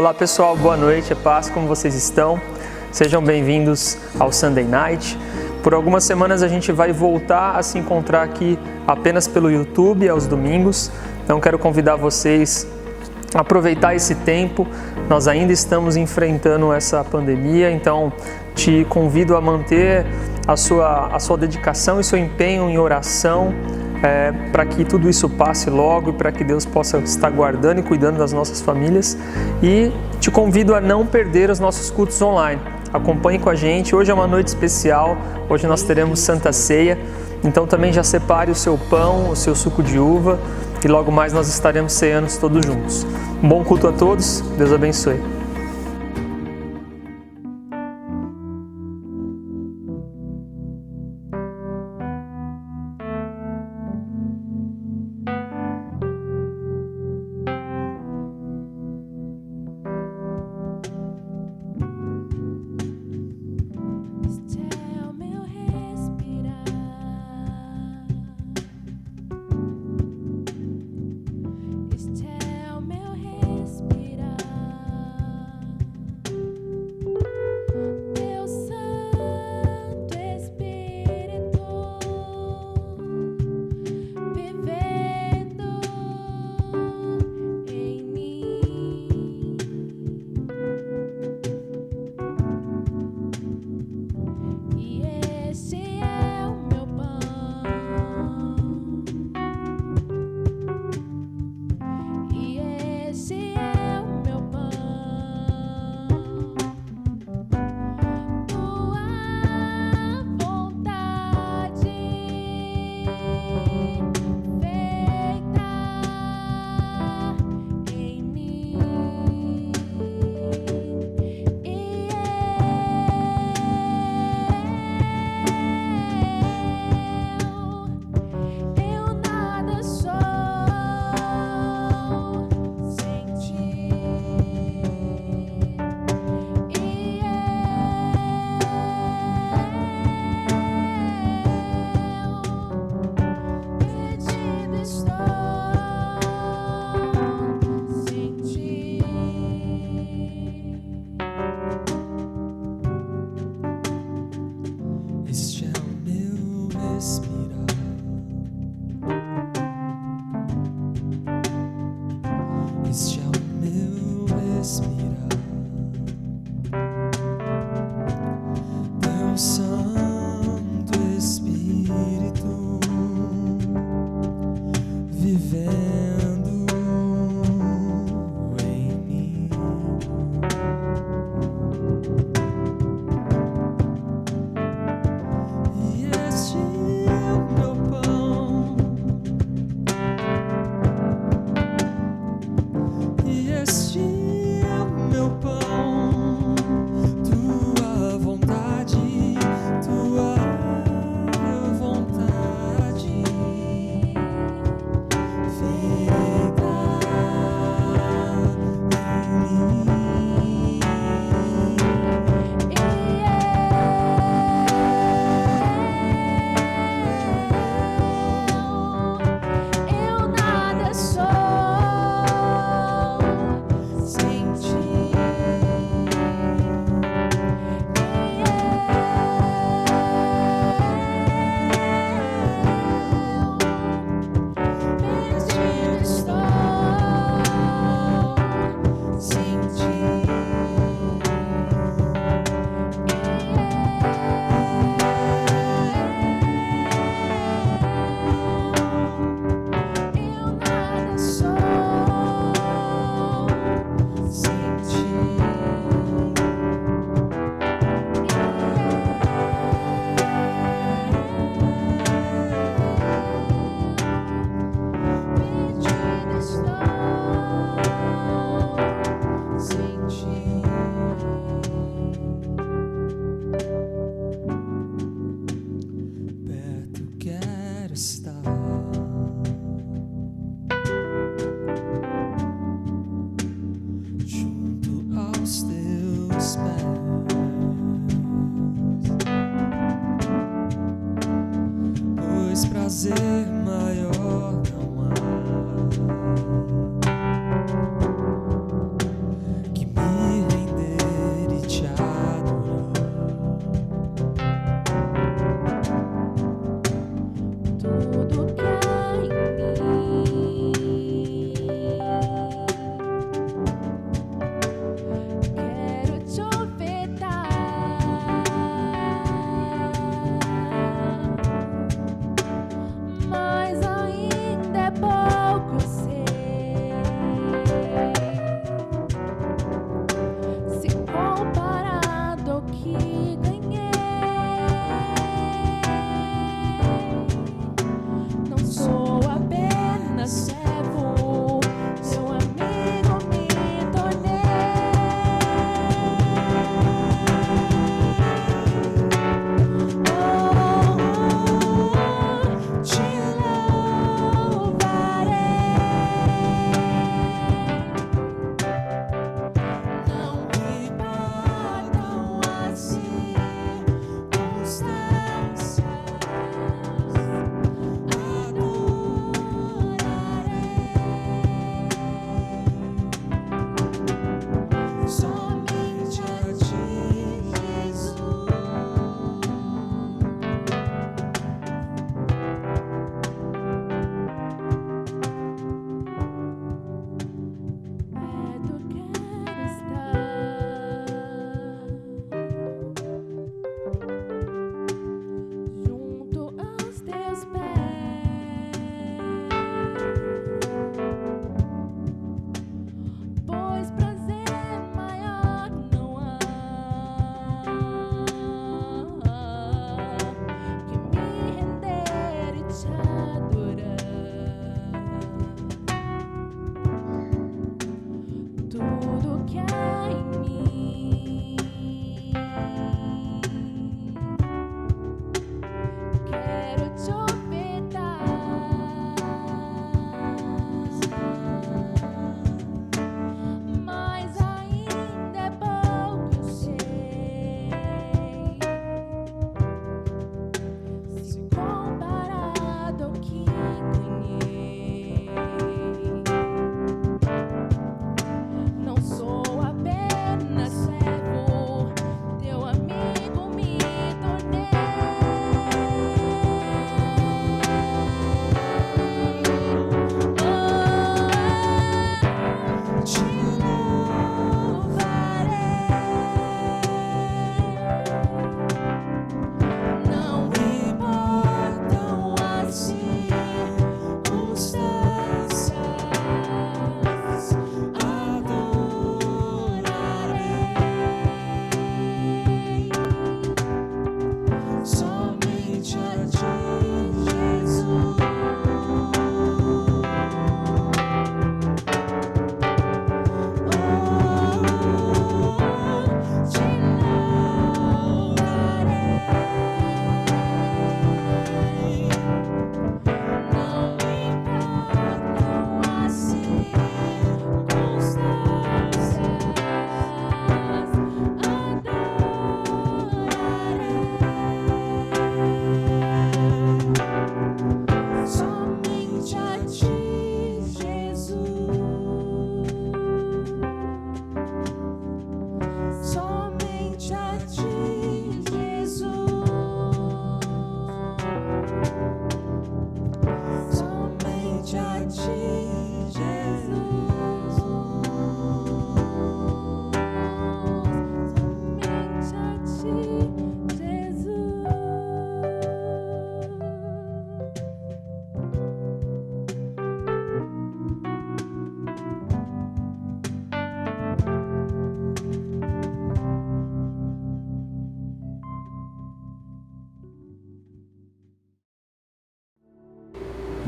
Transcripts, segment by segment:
Olá pessoal, boa noite, é paz, como vocês estão? Sejam bem-vindos ao Sunday Night. Por algumas semanas a gente vai voltar a se encontrar aqui apenas pelo YouTube aos domingos, então quero convidar vocês a aproveitar esse tempo. Nós ainda estamos enfrentando essa pandemia, então te convido a manter a sua dedicação e seu empenho em oração, para que tudo isso passe logo e para que Deus possa estar guardando e cuidando das nossas famílias. E te convido a não perder os nossos cultos online. Acompanhe com a gente, hoje é uma noite especial, hoje nós teremos Santa Ceia, então também já separe o seu pão, o seu suco de uva e logo mais nós estaremos ceando todos juntos. Um bom culto a todos, Deus abençoe.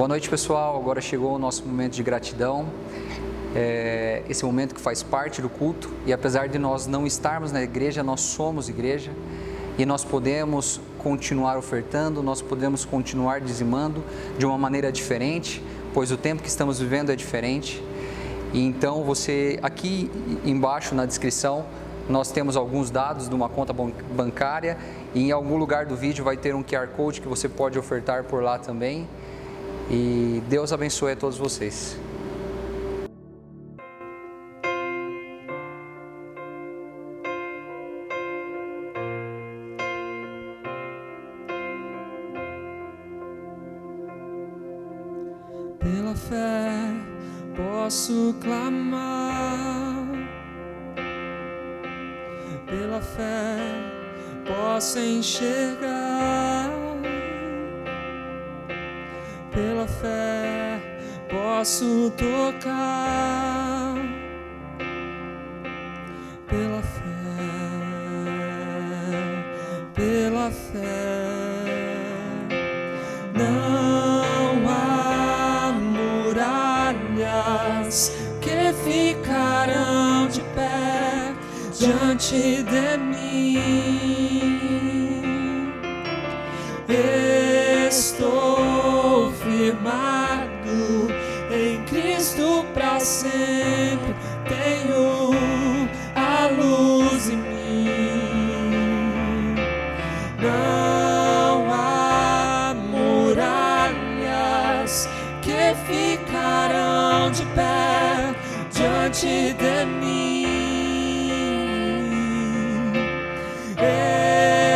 Boa noite, pessoal. Agora chegou o nosso momento de gratidão. Esse momento que faz parte do culto, e apesar de nós não estarmos na igreja, nós somos igreja e nós podemos continuar ofertando, nós podemos continuar dizimando de uma maneira diferente, pois o tempo que estamos vivendo é diferente. E então você, aqui embaixo na descrição, nós temos alguns dados de uma conta bancária, e em algum lugar do vídeo vai ter um QR Code que você pode ofertar por lá também. E Deus abençoe a todos vocês. Pela fé posso clamar, pela fé posso enxergar, pela fé posso tocar, pela fé, não há muralhas que ficarão de pé diante de mim. Estou firmado em Cristo para sempre, tenho a luz em mim. Não há muralhas que ficarão de pé diante de mim.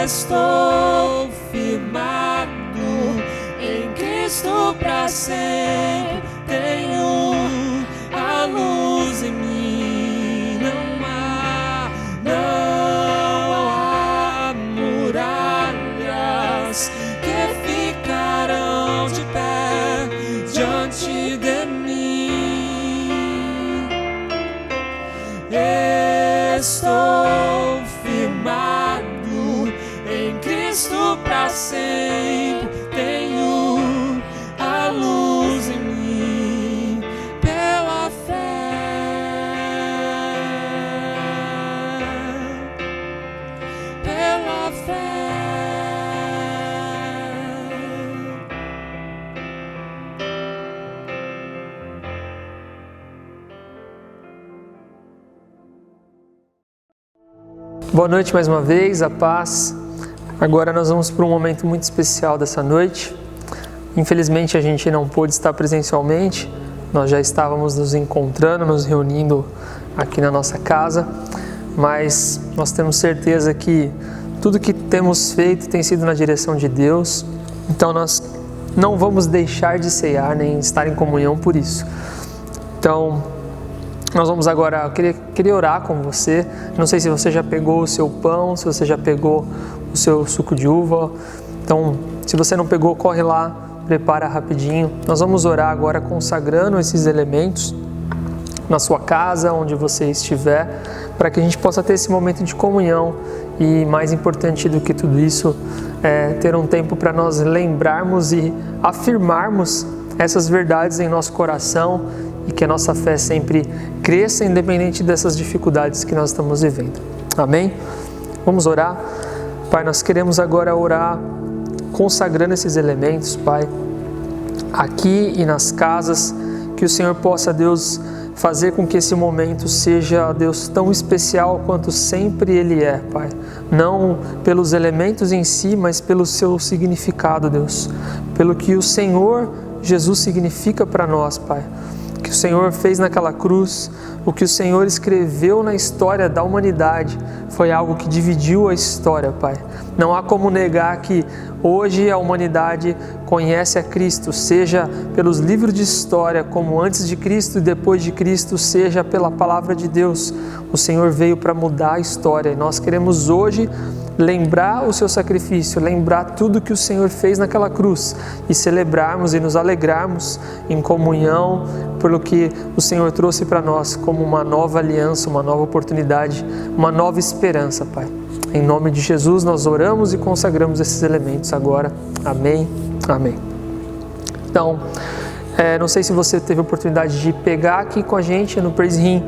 Estou firmado em Cristo para sempre, tenho a luz em mim. Não há muralhas que ficarão de pé diante de mim. Estou firmado em Cristo para sempre, tenho a luz em mim. Pela fé. Boa noite mais uma vez, a paz. Agora nós vamos para um momento muito especial dessa noite. Infelizmente a gente não pôde estar presencialmente, nós já estávamos nos encontrando, nos reunindo aqui na nossa casa, mas nós temos certeza que tudo que temos feito tem sido na direção de Deus, então nós não vamos deixar de ceiar nem estar em comunhão por isso. Então, nós vamos agora, eu queria orar com você. Não sei se você já pegou o seu pão, se você já pegou o seu suco de uva. Então, se você não pegou, corre lá, prepara rapidinho. Nós vamos orar agora consagrando esses elementos na sua casa, onde você estiver, para que a gente possa ter esse momento de comunhão. E mais importante do que tudo isso, é ter um tempo para nós lembrarmos e afirmarmos essas verdades em nosso coração, e que a nossa fé sempre cresça, independente dessas dificuldades que nós estamos vivendo. Amém? Vamos orar. Pai, nós queremos agora orar consagrando esses elementos, Pai, aqui e nas casas, que o Senhor possa, Deus, fazer com que esse momento seja, Deus, tão especial quanto sempre Ele é, Pai. Não pelos elementos em si, mas pelo seu significado, Deus. Pelo que o Senhor Jesus significa para nós, Pai. O que o Senhor fez naquela cruz, o que o Senhor escreveu na história da humanidade, foi algo que dividiu a história, Pai. Não há como negar que hoje a humanidade conhece a Cristo, seja pelos livros de história, como antes de Cristo e depois de Cristo, seja pela palavra de Deus. O Senhor veio para mudar a história e nós queremos hoje lembrar o seu sacrifício, lembrar tudo que o Senhor fez naquela cruz e celebrarmos e nos alegrarmos em comunhão pelo que o Senhor trouxe para nós como uma nova aliança, uma nova oportunidade, uma nova esperança, Pai. Em nome de Jesus nós oramos e consagramos esses elementos agora. Amém. Amém. Então, não sei se você teve a oportunidade de pegar aqui com a gente no Praise Him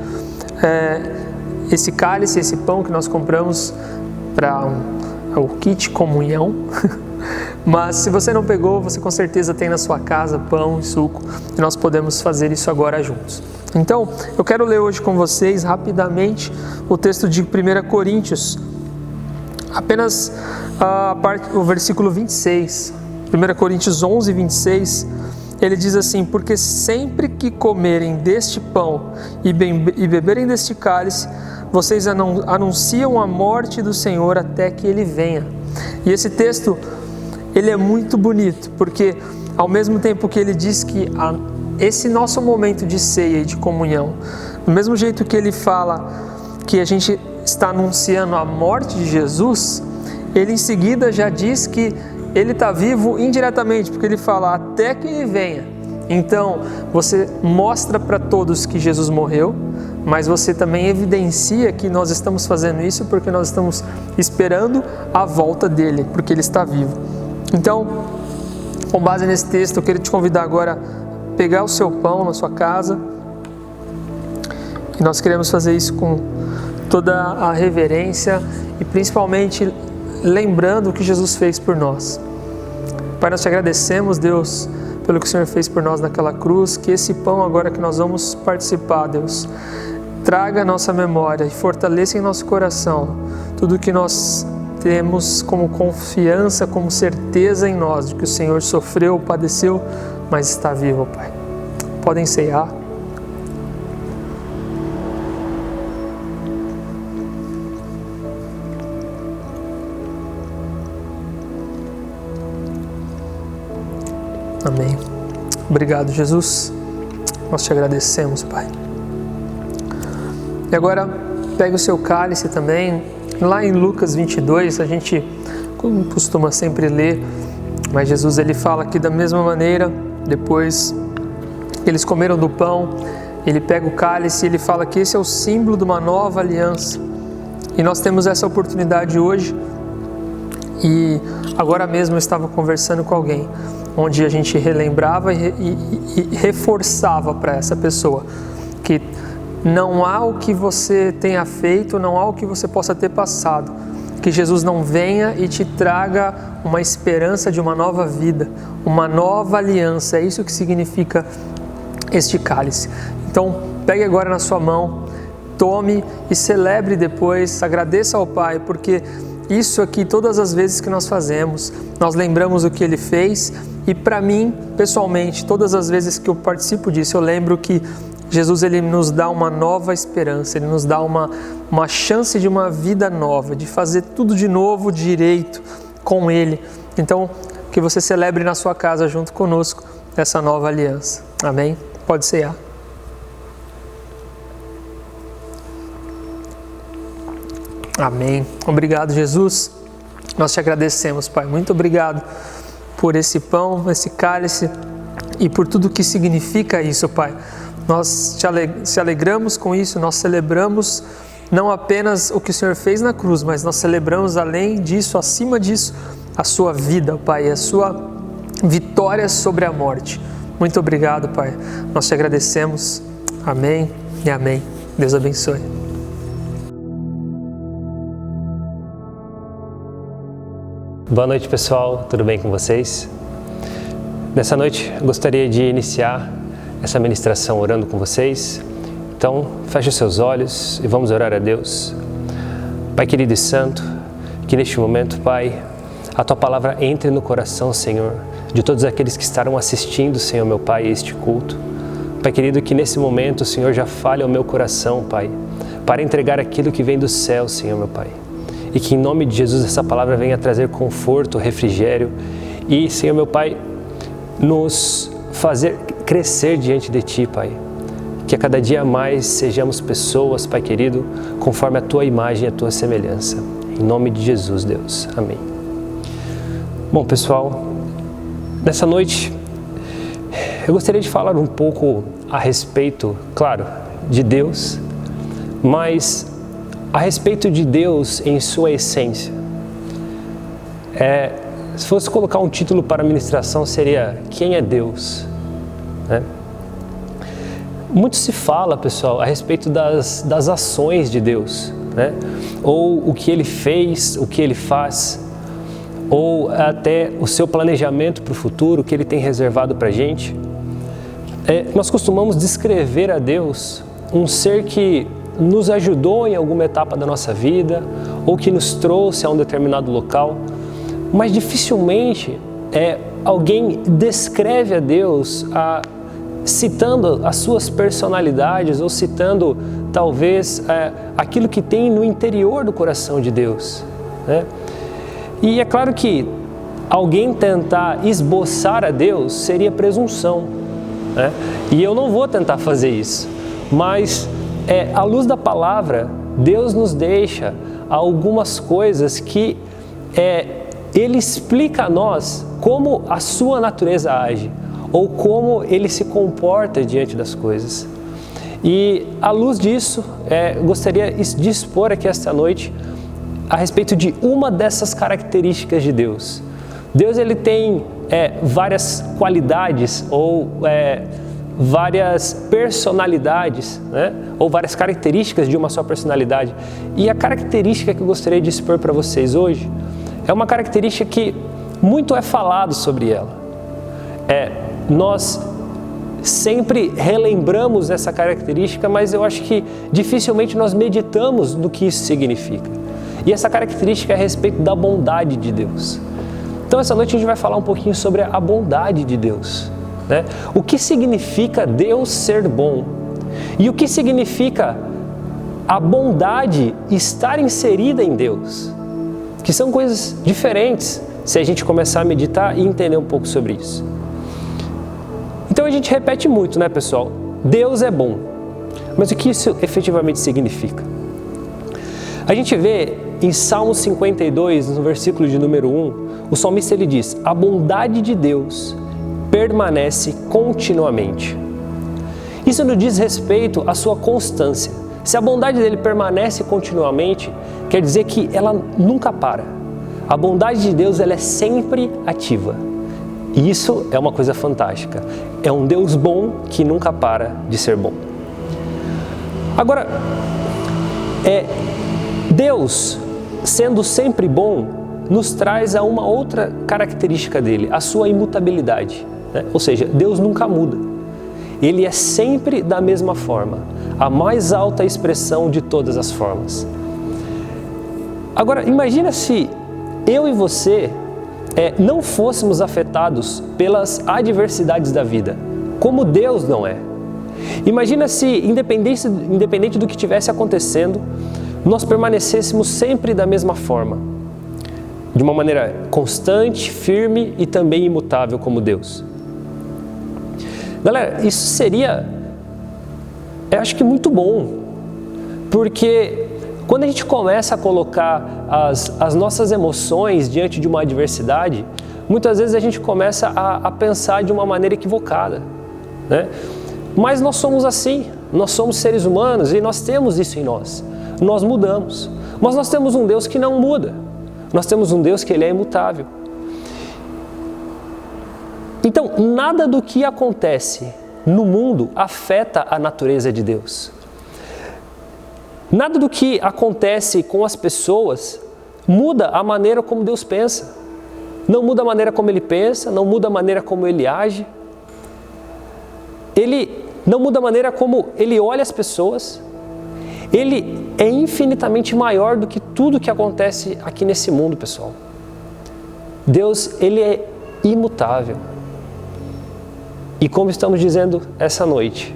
esse cálice, esse pão que nós compramos para o kit comunhão. Mas se você não pegou, você com certeza tem na sua casa pão e suco e nós podemos fazer isso agora juntos. Então, eu quero ler hoje com vocês rapidamente o texto de 1 Coríntios, apenas o versículo 26. 1 Coríntios 11, 26, ele diz assim: porque sempre que comerem deste pão e beberem deste cálice, vocês anunciam a morte do Senhor até que Ele venha. E esse texto, ele é muito bonito, porque ao mesmo tempo que ele diz que esse nosso momento de ceia e de comunhão, do mesmo jeito que ele fala que a gente está anunciando a morte de Jesus, ele em seguida já diz que ele está vivo indiretamente, porque ele fala até que Ele venha. Então, você mostra para todos que Jesus morreu, mas você também evidencia que nós estamos fazendo isso porque nós estamos esperando a volta dele, porque ele está vivo. Então, com base nesse texto, eu quero te convidar agora a pegar o seu pão na sua casa, e nós queremos fazer isso com toda a reverência e principalmente lembrando o que Jesus fez por nós. Pai, nós te agradecemos, Deus, pelo que o Senhor fez por nós naquela cruz, que esse pão agora que nós vamos participar, Deus, traga a nossa memória e fortaleça em nosso coração tudo que nós temos como confiança, como certeza em nós, de que o Senhor sofreu, padeceu, mas está vivo, Pai. Podem ceiar. Amém. Obrigado, Jesus. Nós te agradecemos, Pai. E agora, pega o seu cálice também. Lá em Lucas 22, a gente costuma sempre ler, mas Jesus ele fala que da mesma maneira, depois eles comeram do pão, ele pega o cálice e ele fala que esse é o símbolo de uma nova aliança. E nós temos essa oportunidade hoje. E agora mesmo eu estava conversando com alguém, onde a gente relembrava e reforçava para essa pessoa que não há o que você tenha feito, não há o que você possa ter passado, que Jesus não venha e te traga uma esperança de uma nova vida, uma nova aliança. É isso que significa este cálice. Então, pegue agora na sua mão, tome e celebre depois, agradeça ao Pai, porque isso aqui, todas as vezes que nós fazemos, nós lembramos o que Ele fez. E para mim, pessoalmente, todas as vezes que eu participo disso, eu lembro que Jesus ele nos dá uma nova esperança, Ele nos dá uma chance de uma vida nova, de fazer tudo de novo, direito, com Ele. Então, que você celebre na sua casa junto conosco essa nova aliança. Amém? Pode cear. Amém. Obrigado, Jesus. Nós te agradecemos, Pai. Muito obrigado por esse pão, esse cálice e por tudo que significa isso, Pai. Nós te alegramos com isso, nós celebramos não apenas o que o Senhor fez na cruz, mas nós celebramos além disso, acima disso, a sua vida, Pai, a sua vitória sobre a morte. Muito obrigado, Pai. Nós te agradecemos. Amém e amém. Deus abençoe. Boa noite, pessoal. Tudo bem com vocês? Nessa noite, eu gostaria de iniciar essa ministração orando com vocês. Então, feche os seus olhos e vamos orar a Deus. Pai querido e santo, que neste momento, Pai, a Tua palavra entre no coração, Senhor, de todos aqueles que estarão assistindo, Senhor, meu Pai, este culto. Pai querido, que nesse momento o Senhor já fale ao meu coração, Pai, para entregar aquilo que vem do céu, Senhor, meu Pai. E que em nome de Jesus essa palavra venha trazer conforto, refrigério e, Senhor, meu Pai, nos fazer crescer diante de Ti, Pai. Que a cada dia mais sejamos pessoas, Pai querido, conforme a Tua imagem e a Tua semelhança. Em nome de Jesus, Deus. Amém. Bom, pessoal, nessa noite eu gostaria de falar um pouco a respeito, claro, de Deus, mas a respeito de Deus em sua essência. Se fosse colocar um título para a ministração, seria Quem é Deus? Né? Muito se fala, pessoal, a respeito das ações de Deus, né? Ou o que Ele fez, o que Ele faz, ou até o seu planejamento para o futuro, o que Ele tem reservado para a gente. Nós costumamos descrever a Deus um ser que nos ajudou em alguma etapa da nossa vida, ou que nos trouxe a um determinado local, mas dificilmente alguém descreve a Deus citando as suas personalidades ou citando talvez aquilo que tem no interior do coração de Deus, né? E é claro que alguém tentar esboçar a Deus seria presunção, né? E eu não vou tentar fazer isso, mas à luz da palavra, Deus nos deixa algumas coisas que Ele explica a nós como a sua natureza age, ou como Ele se comporta diante das coisas. E à luz disso, gostaria de expor aqui esta noite a respeito de uma dessas características de Deus. Deus, Ele tem várias qualidades ou várias personalidades, né? Ou várias características de uma só personalidade. E a característica que eu gostaria de expor para vocês hoje é uma característica que muito é falado sobre ela. Nós sempre relembramos essa característica, mas eu acho que dificilmente nós meditamos no que isso significa. E essa característica é a respeito da bondade de Deus. Então essa noite a gente vai falar um pouquinho sobre a bondade de Deus, né? O que significa Deus ser bom? E o que significa a bondade estar inserida em Deus? Que são coisas diferentes se a gente começar a meditar e entender um pouco sobre isso. Então a gente repete muito, né, pessoal? Deus é bom. Mas o que isso efetivamente significa? A gente vê em Salmo 52, no versículo de número 1, o salmista ele diz: a bondade de Deus permanece continuamente. Isso nos diz respeito à sua constância. Se a bondade dele permanece continuamente, quer dizer que ela nunca para. A bondade de Deus ela é sempre ativa. E isso é uma coisa fantástica. É um Deus bom que nunca para de ser bom. Agora, Deus, sendo sempre bom, nos traz a uma outra característica dele, a sua imutabilidade, né? Ou seja, Deus nunca muda. Ele é sempre da mesma forma, a mais alta expressão de todas as formas. Agora, imagina se eu e você não fôssemos afetados pelas adversidades da vida, como Deus não é. Imagina se, independente do que estivesse acontecendo, nós permanecêssemos sempre da mesma forma, de uma maneira constante, firme e também imutável como Deus. Galera, isso seria, eu acho que muito bom, porque quando a gente começa a colocar as nossas emoções diante de uma adversidade, muitas vezes a gente começa a pensar de uma maneira equivocada, né? Mas nós somos assim, nós somos seres humanos e nós temos isso em nós. Nós mudamos, mas nós temos um Deus que não muda. Nós temos um Deus que Ele é imutável. Então, nada do que acontece no mundo afeta a natureza de Deus. Nada do que acontece com as pessoas muda a maneira como Deus pensa. Não muda a maneira como Ele pensa, não muda a maneira como Ele age. Ele não muda a maneira como Ele olha as pessoas. Ele é infinitamente maior do que tudo que acontece aqui nesse mundo, pessoal. Deus, Ele é imutável. E como estamos dizendo essa noite,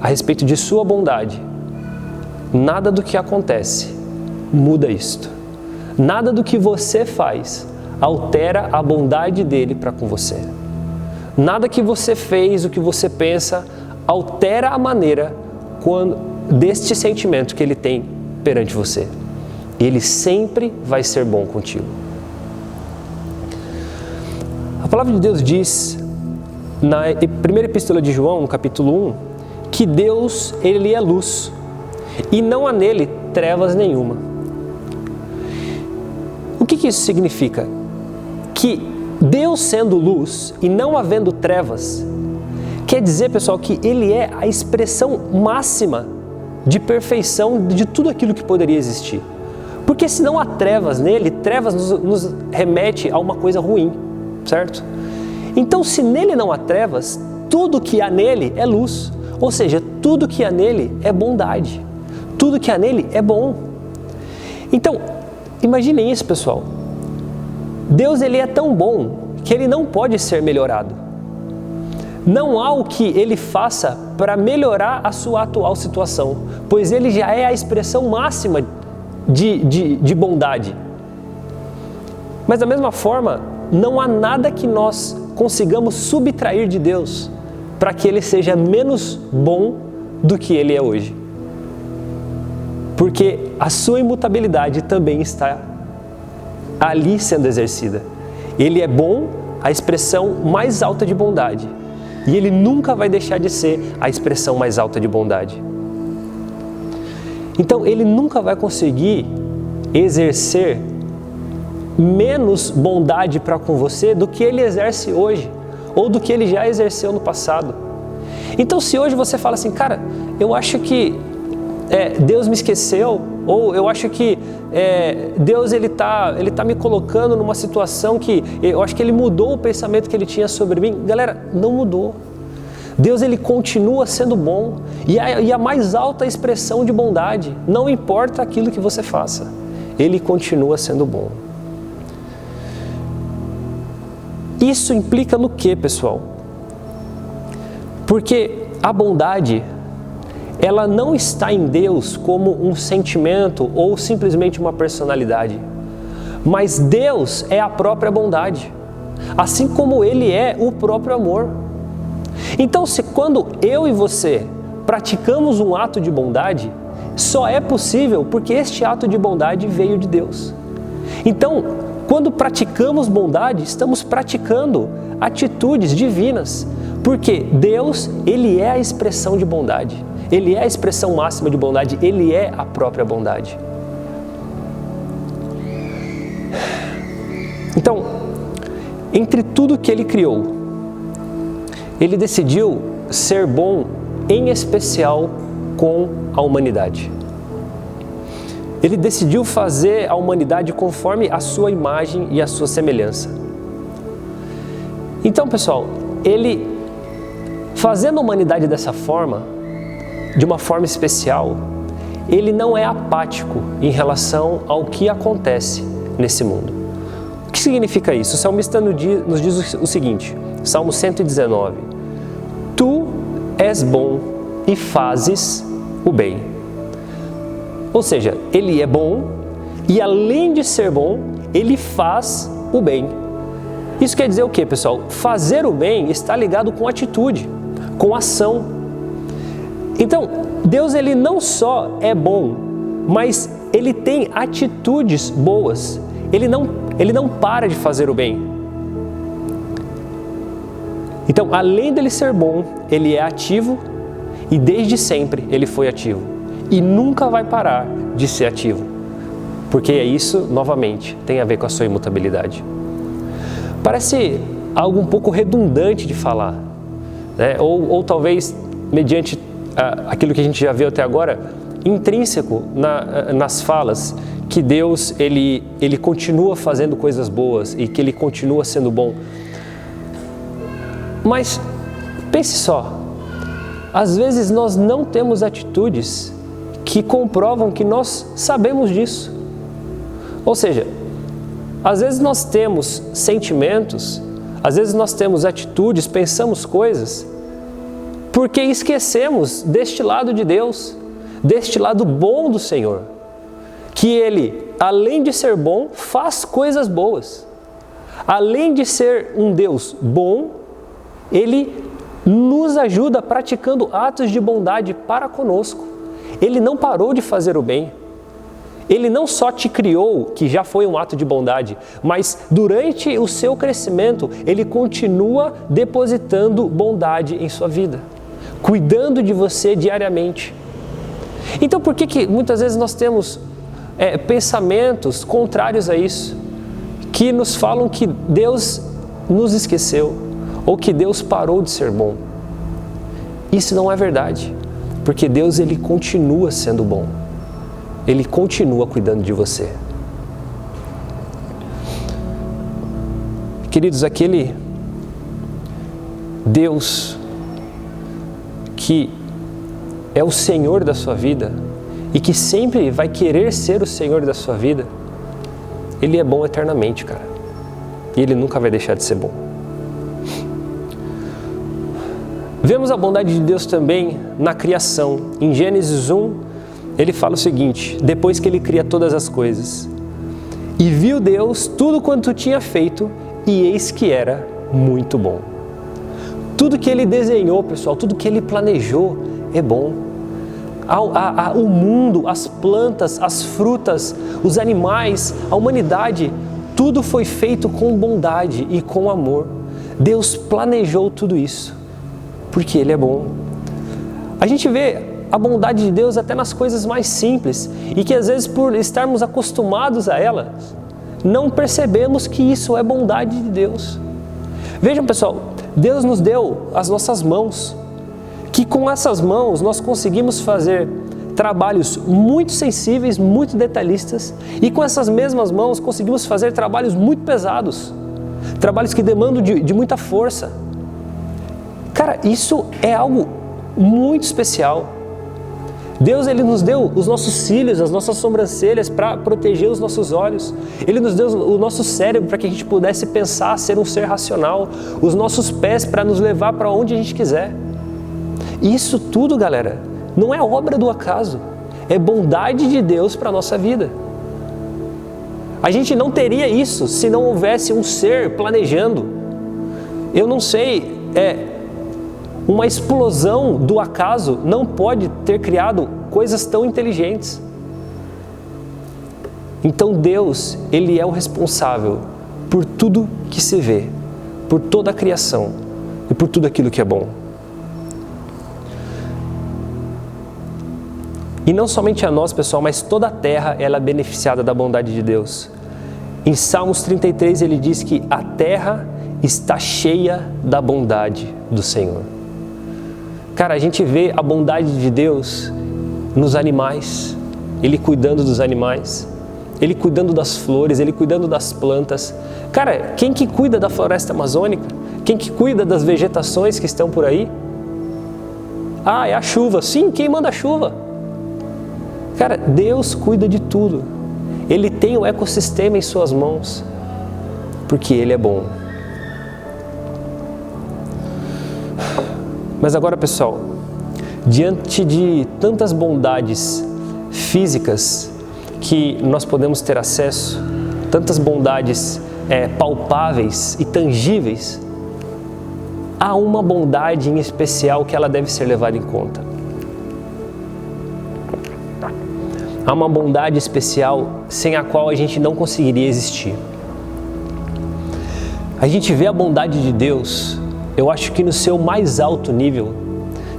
a respeito de sua bondade, nada do que acontece muda isto. Nada do que você faz altera a bondade dele para com você. Nada que você fez, o que você pensa, altera a maneira deste sentimento que ele tem perante você. Ele sempre vai ser bom contigo. A palavra de Deus diz, na primeira epístola de João, no capítulo 1, que Deus, Ele é luz, e não há nele trevas nenhuma. O que isso significa? Que Deus sendo luz e não havendo trevas, quer dizer, pessoal, que Ele é a expressão máxima de perfeição de tudo aquilo que poderia existir. Porque se não há trevas nele, trevas nos remete a uma coisa ruim, certo? Então, se nele não há trevas, tudo que há nele é luz. Ou seja, tudo que há nele é bondade. Tudo que há nele é bom. Então, imaginem isso, pessoal. Deus, Ele é tão bom que Ele não pode ser melhorado. Não há o que Ele faça para melhorar a sua atual situação, pois Ele já é a expressão máxima de bondade. Mas da mesma forma, não há nada que nós consigamos subtrair de Deus para que Ele seja menos bom do que Ele é hoje. Porque a sua imutabilidade também está ali sendo exercida. Ele é bom, a expressão mais alta de bondade. E Ele nunca vai deixar de ser a expressão mais alta de bondade. Então, Ele nunca vai conseguir exercer menos bondade para com você do que Ele exerce hoje, ou do que Ele já exerceu no passado. Então, se hoje você fala assim, cara, eu acho que Deus me esqueceu, ou eu acho que Deus ele tá me colocando numa situação que eu acho que Ele mudou o pensamento que Ele tinha sobre mim. Galera, não mudou. Deus, Ele continua sendo bom e a mais alta expressão de bondade. Não importa aquilo que você faça, Ele continua sendo bom. Isso implica no quê, pessoal? Porque a bondade, ela não está em Deus como um sentimento ou simplesmente uma personalidade. Mas Deus é a própria bondade, assim como Ele é o próprio amor. Então, quando eu e você praticamos um ato de bondade, só é possível porque este ato de bondade veio de Deus. Então, quando praticamos bondade, estamos praticando atitudes divinas, porque Deus, Ele é a expressão de bondade. Ele é a expressão máxima de bondade, Ele é a própria bondade. Então, entre tudo que Ele criou, Ele decidiu ser bom, em especial com a humanidade. Ele decidiu fazer a humanidade conforme a sua imagem e a sua semelhança. Então, pessoal, Ele, fazendo a humanidade dessa forma, de uma forma especial, Ele não é apático em relação ao que acontece nesse mundo. O que significa isso? O salmista nos diz o seguinte, Salmo 119: Tu és bom e fazes o bem. Ou seja, Ele é bom e, além de ser bom, Ele faz o bem. Isso quer dizer o quê, pessoal? Fazer o bem está ligado com atitude, com ação. Então, Deus, Ele não só é bom, mas Ele tem atitudes boas. Ele não para de fazer o bem. Então, além dele ser bom, Ele é ativo e desde sempre Ele foi ativo. E nunca vai parar de ser ativo. Porque isso, novamente, tem a ver com a sua imutabilidade. Parece algo um pouco redundante de falar, né? Ou talvez, mediante aquilo que a gente já viu até agora, intrínseco nas falas, que Deus ele continua fazendo coisas boas e que Ele continua sendo bom. Mas pense só, às vezes nós não temos atitudes que comprovam que nós sabemos disso. Ou seja, às vezes nós temos sentimentos, às vezes nós temos atitudes, pensamos coisas, porque esquecemos deste lado de Deus, deste lado bom do Senhor, que Ele, além de ser bom, faz coisas boas. Além de ser um Deus bom, Ele nos ajuda praticando atos de bondade para conosco. Ele não parou de fazer o bem. Ele não só te criou, que já foi um ato de bondade, mas durante o seu crescimento, Ele continua depositando bondade em sua vida, cuidando de você diariamente. Então, por que muitas vezes nós temos pensamentos contrários a isso, que nos falam que Deus nos esqueceu ou que Deus parou de ser bom. Isso não é verdade, porque Deus, Ele continua sendo bom. Ele continua cuidando de você. Queridos, aquele Deus que é o Senhor da sua vida e que sempre vai querer ser o Senhor da sua vida, Ele é bom eternamente, cara. E Ele nunca vai deixar de ser bom. Vemos a bondade de Deus também na criação. Em Gênesis 1, Ele fala o seguinte: depois que Ele cria todas as coisas, e viu Deus tudo quanto tinha feito, e eis que era muito bom. Tudo que Ele desenhou, pessoal, tudo que Ele planejou é bom. O mundo, as plantas, as frutas, os animais, a humanidade, tudo foi feito com bondade e com amor. Deus planejou tudo isso, porque Ele é bom. A gente vê a bondade de Deus até nas coisas mais simples, e que às vezes, por estarmos acostumados a elas, não percebemos que isso é bondade de Deus. Vejam, pessoal, Deus nos deu as nossas mãos, que com essas mãos nós conseguimos fazer trabalhos muito sensíveis, muito detalhistas, e com essas mesmas mãos conseguimos fazer trabalhos muito pesados, trabalhos que demandam de muita força. Cara, isso é algo muito especial. Deus, Ele nos deu os nossos cílios, as nossas sobrancelhas para proteger os nossos olhos. Ele nos deu o nosso cérebro para que a gente pudesse pensar, ser um ser racional. Os nossos pés para nos levar para onde a gente quiser. E isso tudo, galera, não é obra do acaso. É bondade de Deus para a nossa vida. A gente não teria isso se não houvesse um ser planejando. Eu não sei, uma explosão do acaso não pode ter criado coisas tão inteligentes. Então Deus, Ele é o responsável por tudo que se vê, por toda a criação e por tudo aquilo que é bom. E não somente a nós, pessoal, mas toda a terra ela é beneficiada da bondade de Deus. Em Salmos 33 ele diz que a terra está cheia da bondade do Senhor. Cara, a gente vê a bondade de Deus nos animais, Ele cuidando dos animais, Ele cuidando das flores, Ele cuidando das plantas. Cara, quem que cuida da floresta amazônica? Quem que cuida das vegetações que estão por aí? Ah, é a chuva. Sim, quem manda a chuva? Cara, Deus cuida de tudo. Ele tem o ecossistema em suas mãos, porque Ele é bom. Mas agora, pessoal, diante de tantas bondades físicas que nós podemos ter acesso, tantas bondades palpáveis e tangíveis, há uma bondade em especial que ela deve ser levada em conta. Há uma bondade especial sem a qual a gente não conseguiria existir. A gente vê a bondade de Deus, eu acho que no seu mais alto nível,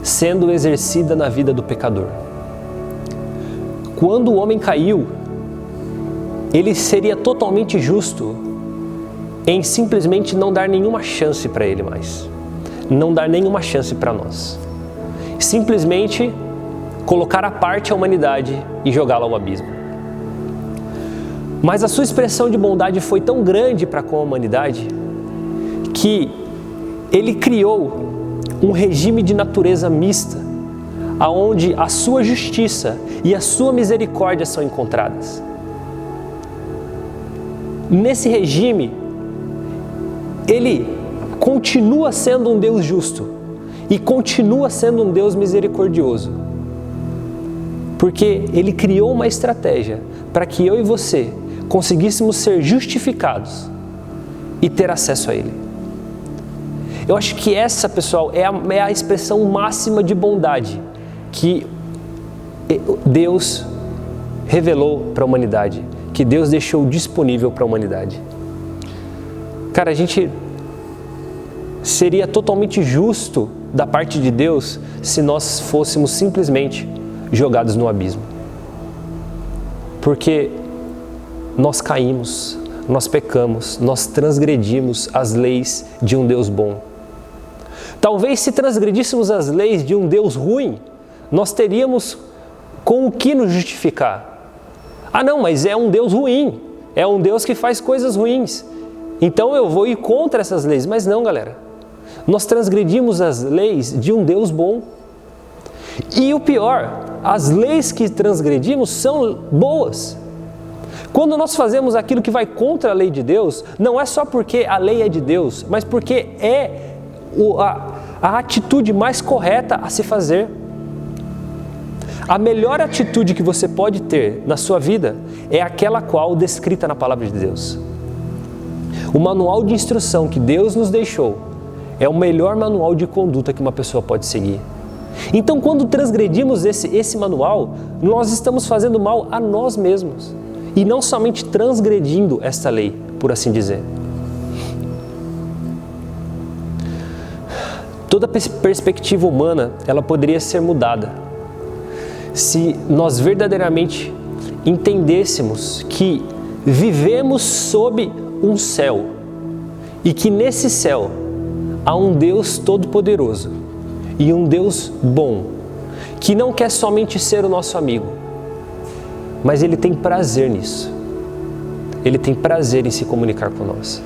sendo exercida na vida do pecador. Quando o homem caiu, ele seria totalmente justo em simplesmente não dar nenhuma chance para ele mais. Não dar nenhuma chance para nós. Simplesmente colocar à parte a humanidade e jogá-la ao abismo. Mas a sua expressão de bondade foi tão grande para com a humanidade que Ele criou um regime de natureza mista, aonde a sua justiça e a sua misericórdia são encontradas. Nesse regime, Ele continua sendo um Deus justo e continua sendo um Deus misericordioso, porque Ele criou uma estratégia para que eu e você conseguíssemos ser justificados e ter acesso a Ele. Eu acho que essa, pessoal, é a expressão máxima de bondade que Deus revelou para a humanidade, que Deus deixou disponível para a humanidade. Cara, a gente seria totalmente justo da parte de Deus se nós fôssemos simplesmente jogados no abismo. Porque nós caímos, nós pecamos, nós transgredimos as leis de um Deus bom. Talvez se transgredíssemos as leis de um Deus ruim, nós teríamos com o que nos justificar. Ah não, mas é um Deus ruim, é um Deus que faz coisas ruins, então eu vou ir contra essas leis. Mas não, galera, nós transgredimos as leis de um Deus bom. E o pior, as leis que transgredimos são boas. Quando nós fazemos aquilo que vai contra a lei de Deus, não é só porque a lei é de Deus, mas porque é a atitude mais correta a se fazer. A melhor atitude que você pode ter na sua vida é aquela qual descrita na palavra de Deus. O manual de instrução que Deus nos deixou é o melhor manual de conduta que uma pessoa pode seguir. Então, quando transgredimos esse manual, nós estamos fazendo mal a nós mesmos. E não somente transgredindo esta lei, por assim dizer. Toda perspectiva humana, ela poderia ser mudada se nós verdadeiramente entendêssemos que vivemos sob um céu e que nesse céu há um Deus todo-poderoso e um Deus bom, que não quer somente ser o nosso amigo, mas Ele tem prazer nisso. Ele tem prazer em se comunicar com nós.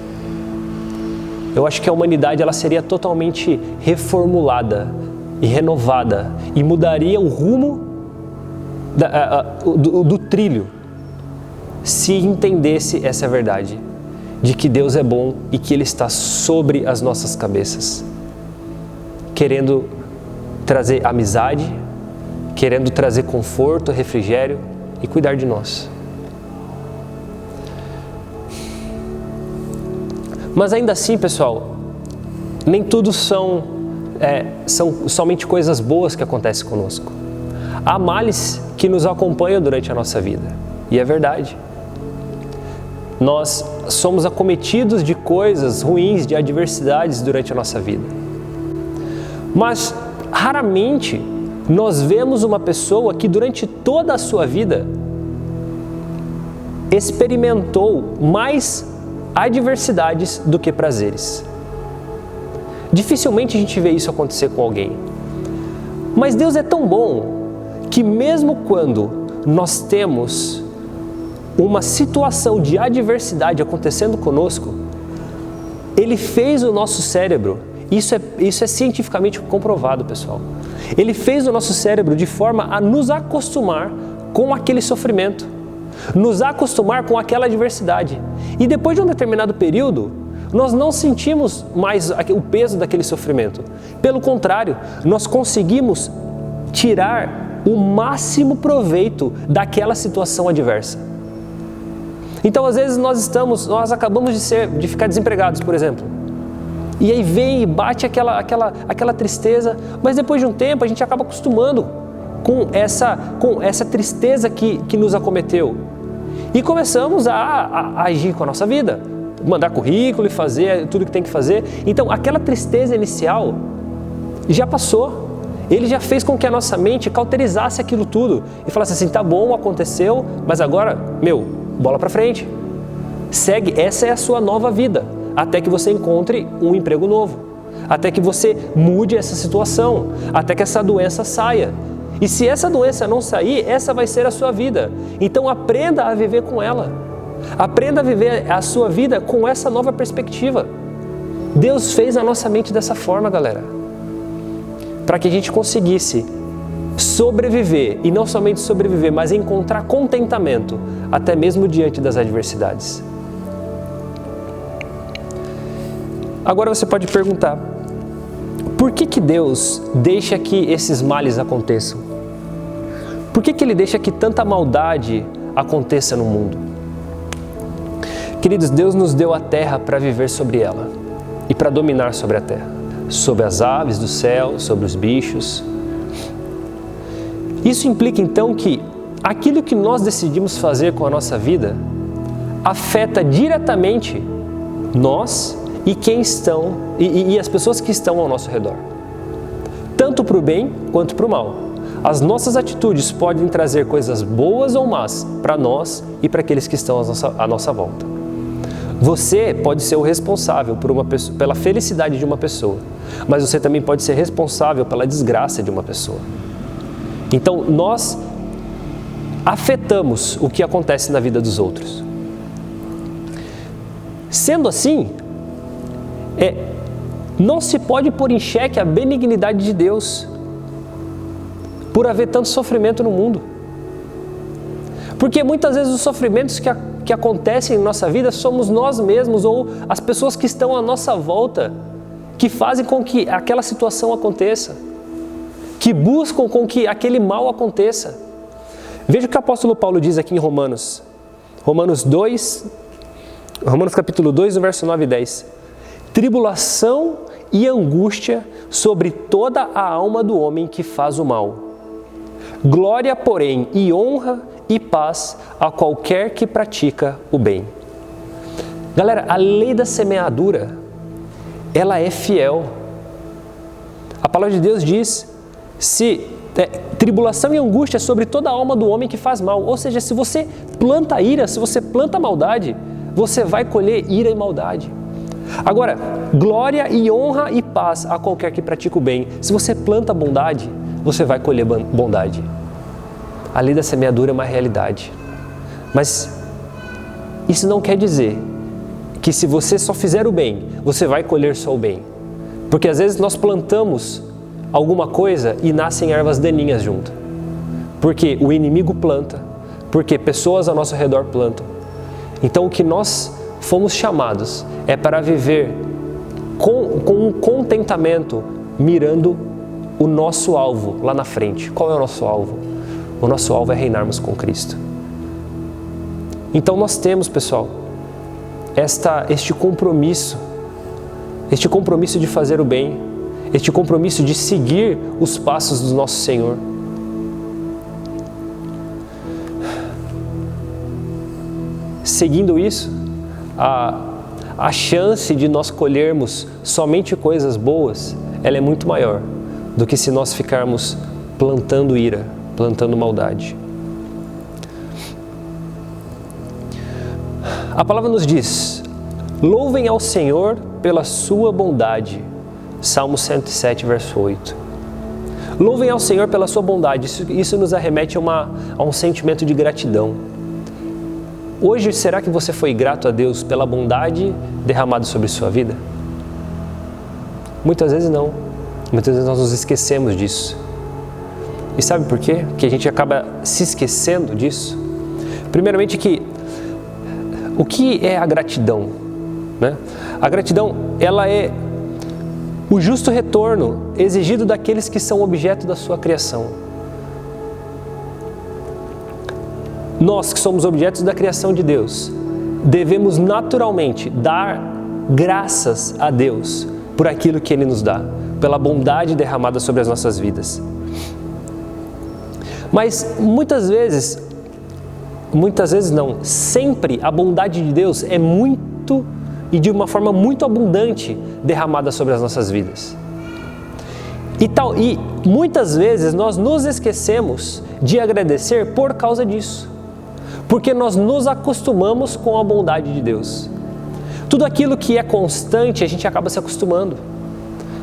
Eu acho que a humanidade ela seria totalmente reformulada e renovada e mudaria o rumo do trilho se entendesse essa verdade de que Deus é bom e que Ele está sobre as nossas cabeças, querendo trazer amizade, querendo trazer conforto, refrigério e cuidar de nós. Mas ainda assim, pessoal, nem tudo são somente coisas boas que acontecem conosco. Há males que nos acompanham durante a nossa vida, e é verdade. Nós somos acometidos de coisas ruins, de adversidades durante a nossa vida. Mas, raramente, nós vemos uma pessoa que durante toda a sua vida experimentou mais adversidades do que prazeres. Dificilmente a gente vê isso acontecer com alguém. Mas Deus é tão bom que mesmo quando nós temos uma situação de adversidade acontecendo conosco, Ele fez o nosso cérebro, isso é cientificamente comprovado, pessoal. Ele fez o nosso cérebro de forma a nos acostumar com aquele sofrimento, nos acostumar com aquela adversidade. E depois de um determinado período, nós não sentimos mais o peso daquele sofrimento. Pelo contrário, nós conseguimos tirar o máximo proveito daquela situação adversa. Então, às vezes, nós acabamos de ficar desempregados, por exemplo. E aí vem e bate aquela tristeza, mas depois de um tempo a gente acaba acostumando com essa tristeza que nos acometeu. E começamos a agir com a nossa vida, mandar currículo e fazer tudo que tem que fazer. Então, aquela tristeza inicial já passou. Ele já fez com que a nossa mente cauterizasse aquilo tudo e falasse assim, tá bom, aconteceu, mas agora, bola pra frente. Segue, essa é a sua nova vida, até que você encontre um emprego novo, até que você mude essa situação, até que essa doença saia. E se essa doença não sair, essa vai ser a sua vida. Então aprenda a viver com ela. Aprenda a viver a sua vida com essa nova perspectiva. Deus fez a nossa mente dessa forma, galera, para que a gente conseguisse sobreviver, e não somente sobreviver, mas encontrar contentamento, até mesmo diante das adversidades. Agora você pode perguntar, por que Deus deixa que esses males aconteçam? Por que Ele deixa que tanta maldade aconteça no mundo? Queridos, Deus nos deu a terra para viver sobre ela e para dominar sobre a terra, sobre as aves do céu, sobre os bichos. Isso implica então que aquilo que nós decidimos fazer com a nossa vida afeta diretamente nós e quem estão e as pessoas que estão ao nosso redor, tanto para o bem quanto para o mal. As nossas atitudes podem trazer coisas boas ou más para nós e para aqueles que estão à nossa volta. Você pode ser o responsável por uma pessoa, pela felicidade de uma pessoa, mas você também pode ser responsável pela desgraça de uma pessoa. Então, nós afetamos o que acontece na vida dos outros. Sendo assim, não se pode pôr em xeque a benignidade de Deus por haver tanto sofrimento no mundo. Porque muitas vezes os sofrimentos que acontecem em nossa vida somos nós mesmos ou as pessoas que estão à nossa volta que fazem com que aquela situação aconteça, que buscam com que aquele mal aconteça. Veja o que o apóstolo Paulo diz aqui em Romanos capítulo 2, no verso 9 e 10. Tribulação e angústia sobre toda a alma do homem que faz o mal. Glória, porém, e honra e paz a qualquer que pratica o bem. Galera, a lei da semeadura, ela é fiel. A palavra de Deus diz, tribulação e angústia sobre toda a alma do homem que faz mal. Ou seja, se você planta ira, se você planta maldade, você vai colher ira e maldade. Agora, glória e honra e paz a qualquer que pratica o bem. Se você planta bondade, você vai colher bondade. A lei da semeadura é uma realidade. Mas isso não quer dizer que se você só fizer o bem, você vai colher só o bem. Porque às vezes nós plantamos alguma coisa e nascem ervas daninhas junto. Porque o inimigo planta, porque pessoas ao nosso redor plantam. Então o que nós fomos chamados é para viver com um contentamento, mirando o nosso alvo lá na frente. Qual é o nosso alvo? O nosso alvo é reinarmos com Cristo. Então nós temos, pessoal, este compromisso de fazer o bem, este compromisso de seguir os passos do nosso Senhor. Seguindo isso, a chance de nós colhermos somente coisas boas, ela é muito maior do que se nós ficarmos plantando ira, plantando maldade. A palavra nos diz: louvem ao Senhor pela sua bondade. Salmo 107, verso 8. Louvem ao Senhor pela sua bondade. Isso nos arremete a um sentimento de gratidão. Hoje, será que você foi grato a Deus pela bondade derramada sobre sua vida? Muitas vezes não. Muitas vezes nós nos esquecemos disso. E sabe por quê? Que a gente acaba se esquecendo disso. Primeiramente o que é a gratidão? Né? A gratidão, ela é o justo retorno exigido daqueles que são objeto da sua criação. Nós que somos objetos da criação de Deus, devemos naturalmente dar graças a Deus por aquilo que Ele nos dá, pela bondade derramada sobre as nossas vidas. Mas muitas vezes não, sempre a bondade de Deus é muito e de uma forma muito abundante derramada sobre as nossas vidas. E muitas vezes nós nos esquecemos de agradecer por causa disso. Porque nós nos acostumamos com a bondade de Deus. Tudo aquilo que é constante, a gente acaba se acostumando.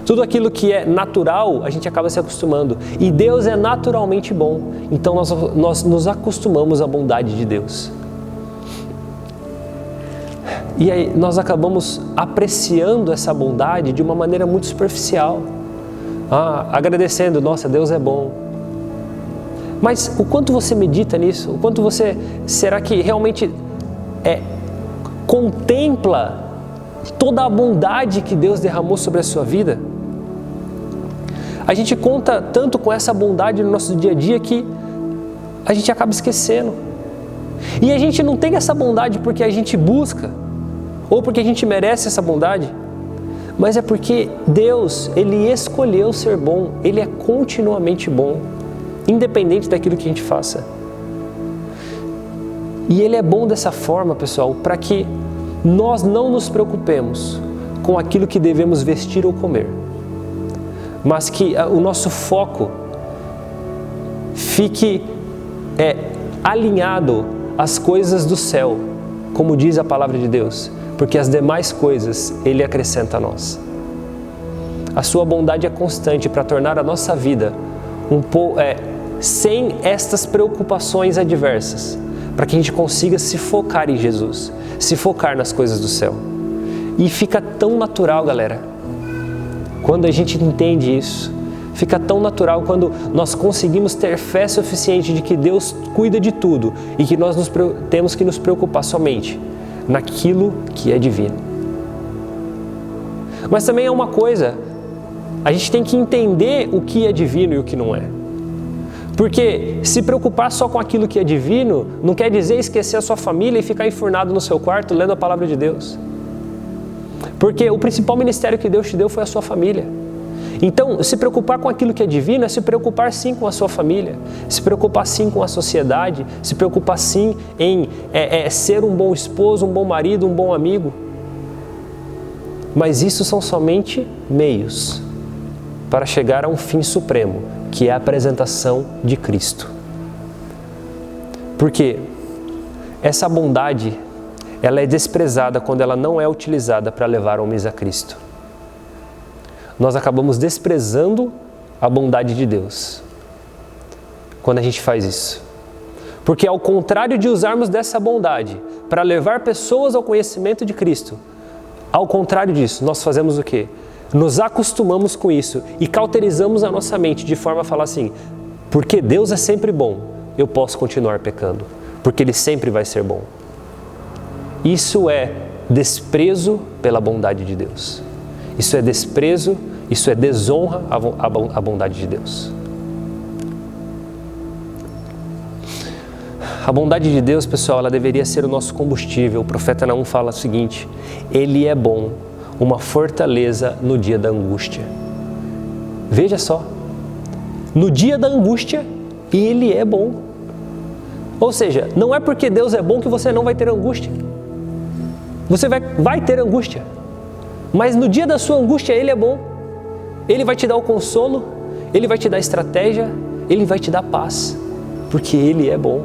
Tudo aquilo que é natural, a gente acaba se acostumando. E Deus é naturalmente bom. Então nós nos acostumamos à bondade de Deus. E aí nós acabamos apreciando essa bondade de uma maneira muito superficial. Agradecendo, nossa, Deus é bom. Mas o quanto você medita nisso? O quanto você, será que realmente contempla toda a bondade que Deus derramou sobre a sua vida? A gente conta tanto com essa bondade no nosso dia a dia que a gente acaba esquecendo. E a gente não tem essa bondade porque a gente busca, ou porque a gente merece essa bondade, mas é porque Deus, Ele escolheu ser bom, Ele é continuamente bom. Independente daquilo que a gente faça. E Ele é bom dessa forma, pessoal, para que nós não nos preocupemos com aquilo que devemos vestir ou comer, mas que o nosso foco fique alinhado às coisas do céu, como diz a palavra de Deus. porque as demais coisas Ele acrescenta a nós. A sua bondade é constante para tornar a nossa vida sem estas preocupações adversas, para que a gente consiga se focar em Jesus, se focar nas coisas do céu. E fica tão natural, galera, quando a gente entende isso. Fica tão natural quando nós conseguimos ter fé suficiente de que Deus cuida de tudo e que nós temos que nos preocupar somente naquilo que é divino. Mas também é uma coisa, a gente tem que entender o que é divino e o que não é. Porque se preocupar só com aquilo que é divino não quer dizer esquecer a sua família e ficar enfurnado no seu quarto lendo a palavra de Deus. Porque o principal ministério que Deus te deu foi a sua família. Então, se preocupar com aquilo que é divino é se preocupar sim com a sua família, se preocupar sim com a sociedade, se preocupar sim em ser um bom esposo, um bom marido, um bom amigo. Mas isso são somente meios para chegar a um fim supremo, que é a apresentação de Cristo. Porque essa bondade, ela é desprezada quando ela não é utilizada para levar homens a Cristo. Nós acabamos desprezando a bondade de Deus quando a gente faz isso. Porque ao contrário de usarmos dessa bondade para levar pessoas ao conhecimento de Cristo, ao contrário disso, nós fazemos o quê? Nos acostumamos com isso e cauterizamos a nossa mente de forma a falar assim, porque Deus é sempre bom, eu posso continuar pecando, porque Ele sempre vai ser bom. Isso é desprezo pela bondade de Deus. Isso é desprezo, isso é desonra à bondade de Deus. A bondade de Deus, pessoal, ela deveria ser o nosso combustível. O profeta Naum fala o seguinte, Ele é bom, uma fortaleza no dia da angústia. Veja só, no dia da angústia, Ele é bom. Ou seja, não é porque Deus é bom que você não vai ter angústia. Você vai ter angústia, mas no dia da sua angústia Ele é bom. Ele vai te dar o consolo, Ele vai te dar estratégia, Ele vai te dar paz, porque Ele é bom.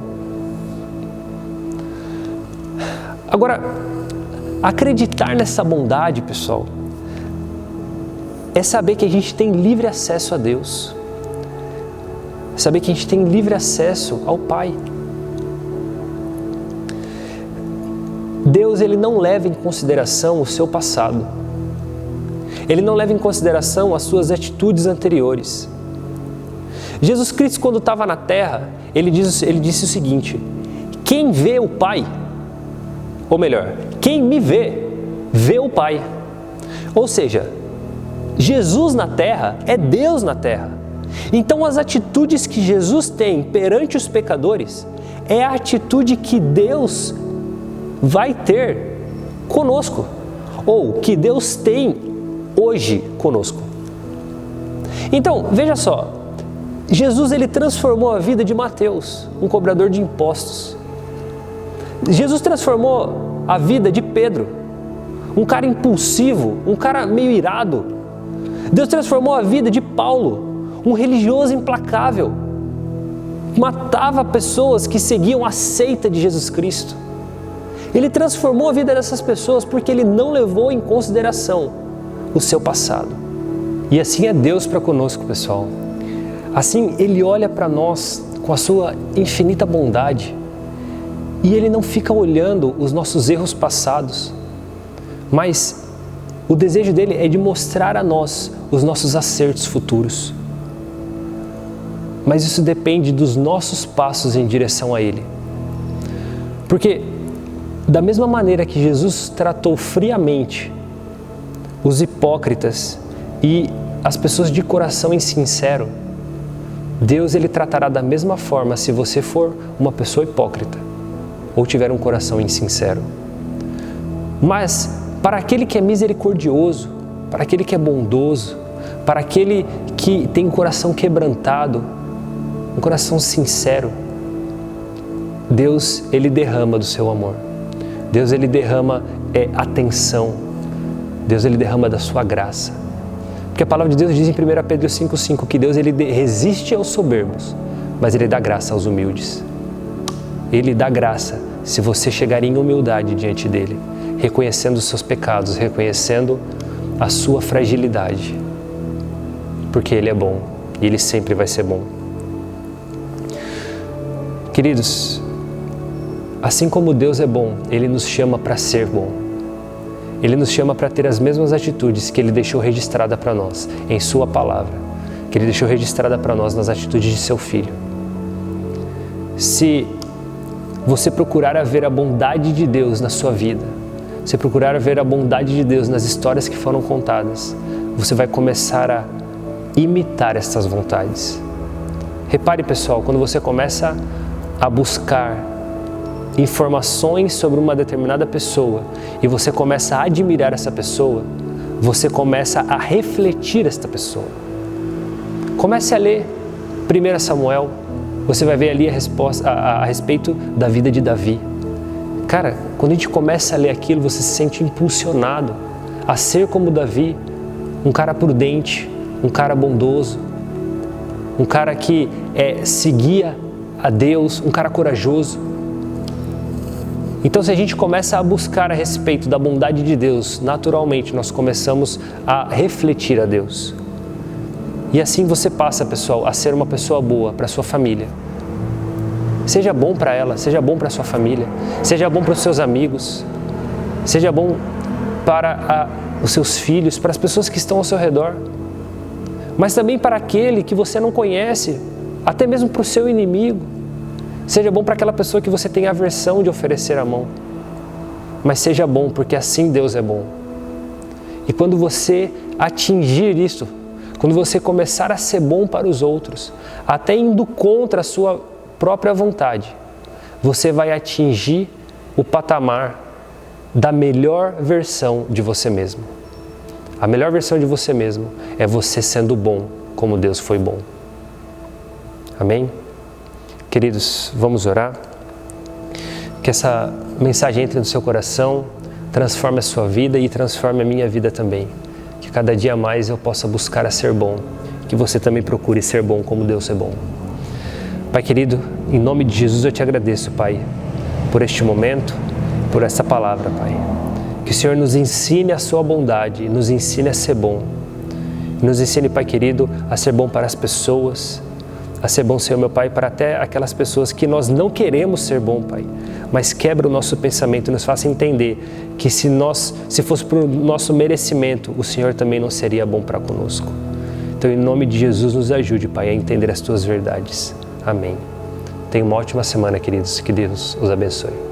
Agora, acreditar nessa bondade, pessoal, é saber que a gente tem livre acesso a Deus, saber que a gente tem livre acesso ao Pai. Deus, Ele não leva em consideração o seu passado. Ele não leva em consideração as suas atitudes anteriores. Jesus Cristo, quando estava na terra, ele disse o seguinte, quem vê o Pai, ou melhor, quem me vê, vê o Pai. Ou seja, Jesus na terra é Deus na terra. Então as atitudes que Jesus tem perante os pecadores é a atitude que Deus vai ter conosco, ou que Deus tem hoje conosco. Então, veja só, Jesus ele transformou a vida de Mateus, um cobrador de impostos. Jesus transformou a vida de Pedro, um cara impulsivo, um cara meio irado. Deus transformou a vida de Paulo, um religioso implacável, matava pessoas que seguiam a seita de Jesus Cristo. Ele transformou a vida dessas pessoas porque Ele não levou em consideração o seu passado. E assim é Deus para conosco, pessoal. Assim, Ele olha para nós com a sua infinita bondade e Ele não fica olhando os nossos erros passados, mas o desejo dEle é de mostrar a nós os nossos acertos futuros. Mas isso depende dos nossos passos em direção a Ele. Porque da mesma maneira que Jesus tratou friamente os hipócritas e as pessoas de coração insincero, Deus ele tratará da mesma forma se você for uma pessoa hipócrita ou tiver um coração insincero. Mas para aquele que é misericordioso, para aquele que é bondoso, para aquele que tem um coração quebrantado, um coração sincero, Deus ele derrama do seu amor. Deus ele derrama atenção. Deus ele derrama da sua graça. Porque a palavra de Deus diz em 1 Pedro 5,5 que Deus ele resiste aos soberbos, mas Ele dá graça aos humildes. Ele dá graça se você chegar em humildade diante dele, reconhecendo os seus pecados, reconhecendo a sua fragilidade, porque Ele é bom e Ele sempre vai ser bom. Queridos, assim como Deus é bom, Ele nos chama para ser bom. Ele nos chama para ter as mesmas atitudes que Ele deixou registrada para nós em Sua palavra, que Ele deixou registrada para nós nas atitudes de Seu Filho. Se você procurar ver a bondade de Deus na sua vida, se procurar ver a bondade de Deus nas histórias que foram contadas, você vai começar a imitar essas vontades. Repare, pessoal, quando você começa a buscar informações sobre uma determinada pessoa e você começa a admirar essa pessoa, você começa a refletir esta pessoa. Comece a ler 1 Samuel, você vai ver ali a respeito da vida de Davi. Cara, quando a gente começa a ler aquilo, você se sente impulsionado a ser como Davi, um cara prudente, um cara bondoso, um cara que seguia a Deus, um cara corajoso. Então, se a gente começa a buscar a respeito da bondade de Deus, naturalmente nós começamos a refletir a Deus. E assim você passa, pessoal, a ser uma pessoa boa para a sua família. Seja bom para ela, seja bom para a sua família, seja bom para os seus amigos, seja bom para os seus filhos, para as pessoas que estão ao seu redor, mas também para aquele que você não conhece, até mesmo para o seu inimigo. Seja bom para aquela pessoa que você tem aversão de oferecer a mão, mas seja bom, porque assim Deus é bom. E quando você atingir isso, quando você começar a ser bom para os outros, até indo contra a sua própria vontade, você vai atingir o patamar da melhor versão de você mesmo. A melhor versão de você mesmo é você sendo bom como Deus foi bom. Amém? Queridos, vamos orar. Que essa mensagem entre no seu coração, transforme a sua vida e transforme a minha vida também. Que cada dia mais eu possa buscar a ser bom. Que você também procure ser bom como Deus é bom. Pai querido, em nome de Jesus eu te agradeço, Pai, por este momento, por essa palavra, Pai. Que o Senhor nos ensine a sua bondade, nos ensine a ser bom. Nos ensine, Pai querido, a ser bom para as pessoas, a ser bom, Senhor meu Pai, para até aquelas pessoas que nós não queremos ser bom, Pai. Mas quebra o nosso pensamento e nos faça entender que se fosse por nosso merecimento, o Senhor também não seria bom para conosco. Então, em nome de Jesus, nos ajude, Pai, a entender as tuas verdades. Amém. Tenha uma ótima semana, queridos. Que Deus os abençoe.